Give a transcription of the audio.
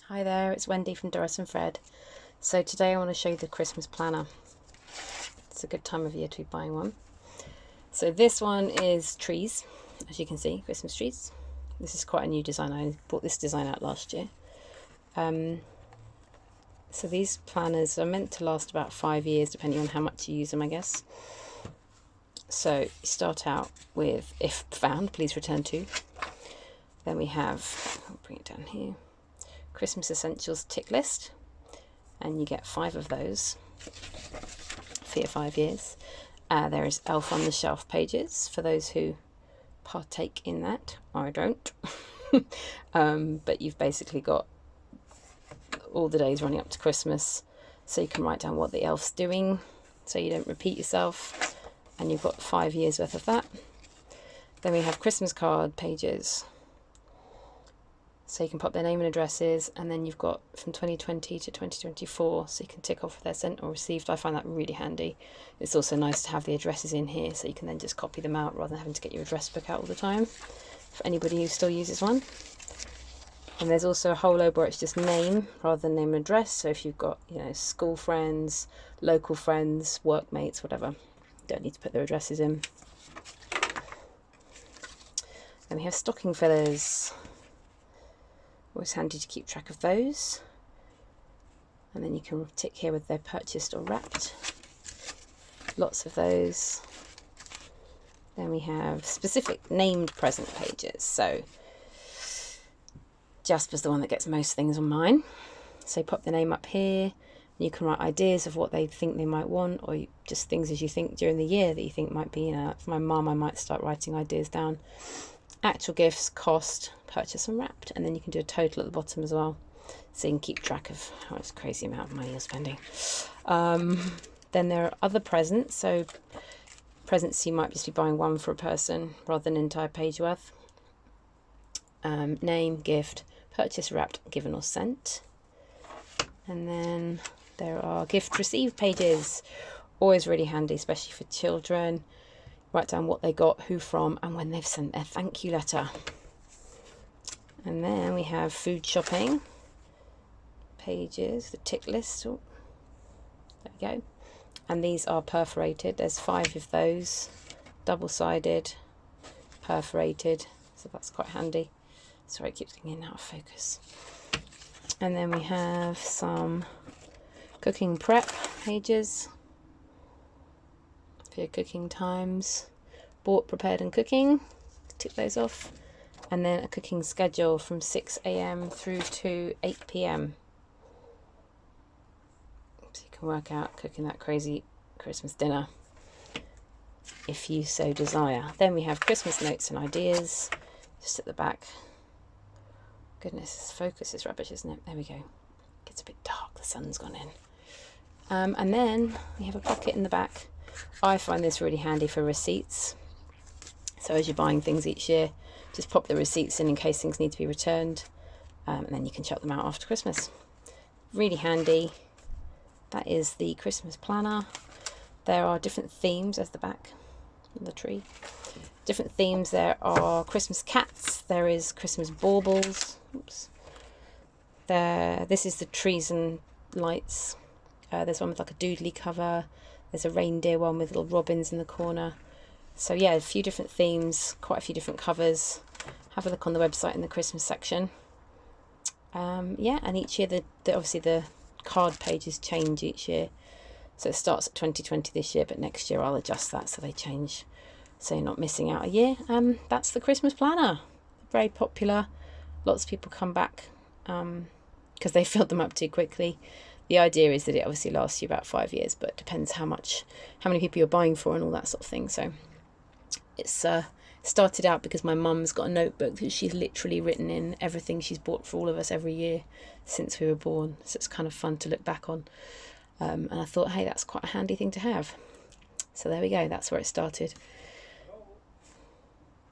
Hi there, it's Wendy from Doris and Fred. So today I want to show you the Christmas planner. It's a good time of year to be buying one. So this one is trees, as you can see, Christmas trees. This is quite a new design. I bought this design out last year. So these planners are meant to last about 5 years, depending on how much you use them, I guess. So you start out with if found, please return to. Then we have, I'll bring it down here, Christmas Essentials tick list, and you get 5 of those for your 5 years. There is Elf on the Shelf pages for those who partake in that. I don't. But you've basically got all the days running up to Christmas, so you can write down what the elf's doing so you don't repeat yourself, and you've got 5 years worth of that. Then we have Christmas card pages, so you can pop their name and addresses, and then you've got from 2020 to 2024, so you can tick off if they're sent or received. I find that really handy. It's also nice to have the addresses in here, so you can then just copy them out rather than having to get your address book out all the time, for anybody who still uses one. And there's also a whole load where it's just name rather than name and address, so if you've got, you know, school friends, local friends, workmates, whatever, you don't need to put their addresses in. Then we have stocking fillers. Always handy to keep track of those. And then you can tick here whether they're purchased or wrapped. Lots of those. Then we have specific named present pages. So Jasper's the one that gets most things on mine. So pop the name up here. And you can write ideas of what they think they might want, or just things as you think during the year that you think might be, you know, for my mum I might start writing ideas down. Actual gifts, cost, purchase and wrapped, and then you can do a total at the bottom as well, so you can keep track of how much crazy amount of money you're spending. Then there are other presents, so presents you might just be buying one for a person rather than an entire page worth. Name, gift, purchase, wrapped, given or sent. And then there are gift received pages, always really handy, especially for children. Write down what they got, who from, and when they've sent their thank you letter. And then we have food shopping pages, the tick list. Oh, there we go. And these are perforated. There's 5 of those, double-sided, perforated, so that's quite handy. Sorry, it keeps getting in and out of focus. And then we have some cooking prep pages for your cooking times. Bought, prepared and cooking, tick those off. And then a cooking schedule from 6 AM through to 8 PM. So you can work out cooking that crazy Christmas dinner if you so desire. Then we have Christmas notes and ideas just at the back. Goodness, this focus is rubbish, isn't it? There we go. Gets a bit dark, the sun's gone in. And then we have a pocket in the back. I find this really handy for receipts. So as you're buying things each year, just pop the receipts in case things need to be returned, and then you can chuck them out after Christmas. Really handy. That is the Christmas planner. There are different themes as the back of the tree. Different themes. There are Christmas cats. There is Christmas baubles. Oops. This is the trees and lights. There's one with like a doodly cover. There's a reindeer one with little robins in the corner. So yeah, a few different themes, quite a few different covers. Have a look on the website in the Christmas section. Yeah, and each year obviously the card pages change each year. So it starts at 2020 this year, but next year I'll adjust that so they change, so you're not missing out a year. That's the Christmas planner. Very popular. Lots of people come back because they filled them up too quickly. The idea is that it obviously lasts you about 5 years, but it depends how many people you're buying for and all that sort of thing. So it's started out because my mum's got a notebook that she's literally written in everything she's bought for all of us every year since we were born. So it's kind of fun to look back on. And I thought, hey, that's quite a handy thing to have. So there we go. That's where it started.